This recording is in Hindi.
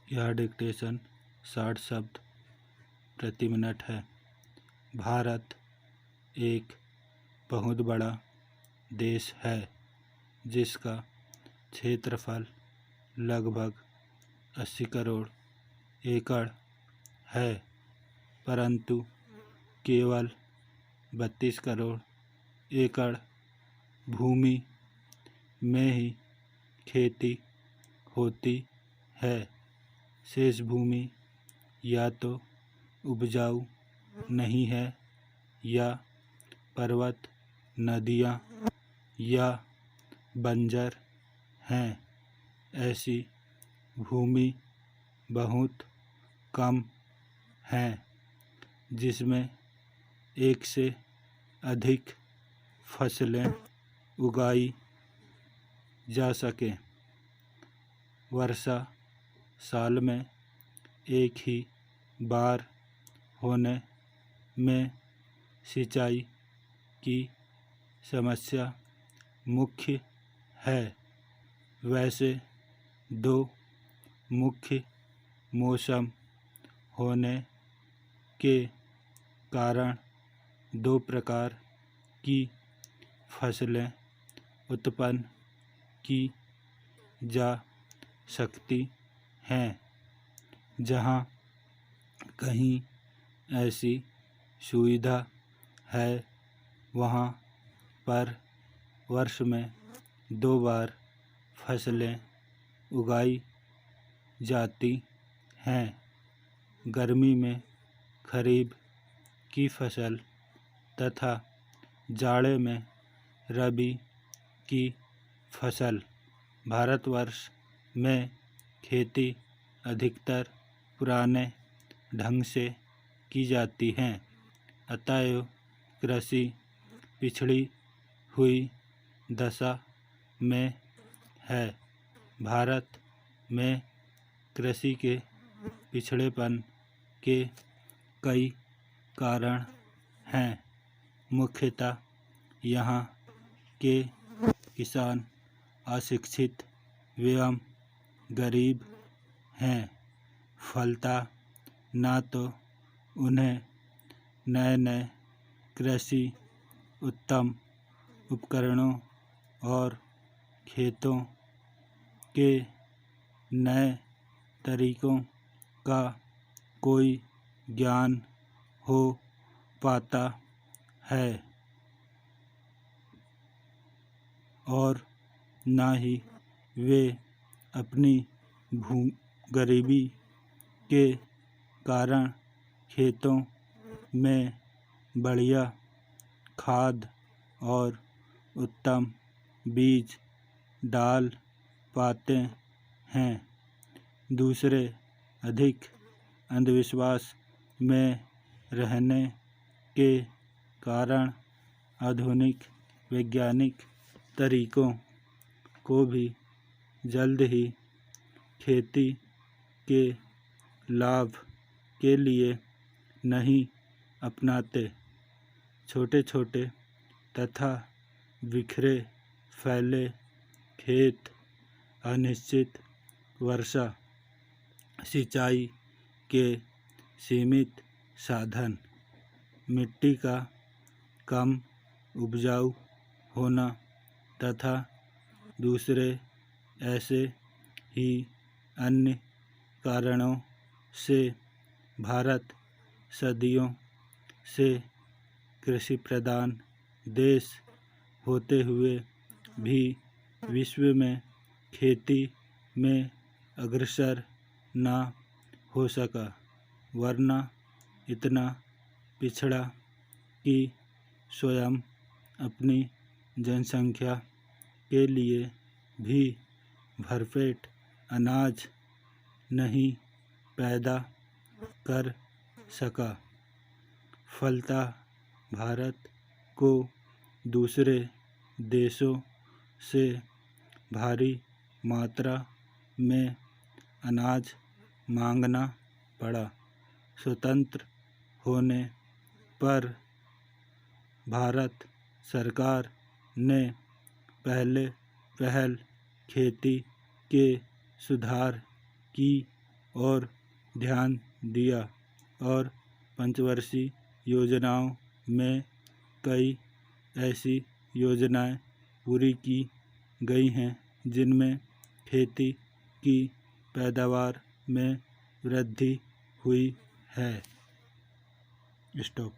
यह डिक्टेशन 60 शब्द प्रति मिनट है। भारत एक बहुत बड़ा देश है जिसका क्षेत्रफल लगभग 80 करोड़ एकड़ है, परंतु केवल 32 करोड़ एकड़ भूमि में ही खेती होती है। शेष भूमि या तो उपजाऊ नहीं है या पर्वत, नदियाँ या बंजर हैं। ऐसी भूमि बहुत कम हैं जिसमें एक से अधिक फसलें उगाई जा सकें। वर्षा साल में एक ही बार होने में सिंचाई की समस्या मुख्य है। वैसे दो मुख्य मौसम होने के कारण दो प्रकार की फसलें उत्पन्न की जा सकती हैं। जहाँ कहीं ऐसी सुविधा है वहाँ पर वर्ष में 2 बार फसलें उगाई जाती हैं। गर्मी में खरीफ की फसल तथा जाड़े में रबी की फसल। भारतवर्ष में खेती अधिकतर पुराने ढंग से की जाती है, अतएव कृषि पिछड़ी हुई दशा में है। भारत में कृषि के पिछड़ेपन के कई कारण हैं। मुख्यतः यहाँ के किसान अशिक्षित एवं गरीब हैं। फलतः न तो उन्हें नए कृषि उत्तम उपकरणों और खेतों के नए तरीकों का कोई ज्ञान हो पाता है और न ही वे अपनी गरीबी के कारण खेतों में बढ़िया खाद और उत्तम बीज डाल पाते हैं। दूसरे अधिक अंधविश्वास में रहने के कारण आधुनिक वैज्ञानिक तरीकों को भी जल्द ही खेती के लाभ के लिए नहीं अपनाते। छोटे छोटे तथा बिखरे फैले खेत, अनिश्चित वर्षा, सिंचाई के सीमित साधन, मिट्टी का कम उपजाऊ होना तथा दूसरे ऐसे ही अन्य कारणों से भारत सदियों से कृषि प्रधान देश होते हुए भी विश्व में खेती में अग्रसर न हो सका, वरना इतना पिछड़ा कि स्वयं अपनी जनसंख्या के लिए भी भरपेट अनाज नहीं पैदा कर सका। फलतः भारत को दूसरे देशों से भारी मात्रा में अनाज मांगना पड़ा। स्वतंत्र होने पर भारत सरकार ने पहल खेती के सुधार की और ध्यान दिया और पंचवर्षीय योजनाओं में कई ऐसी योजनाएं पूरी की गई हैं जिनमें खेती की पैदावार में वृद्धि हुई है। स्टॉप।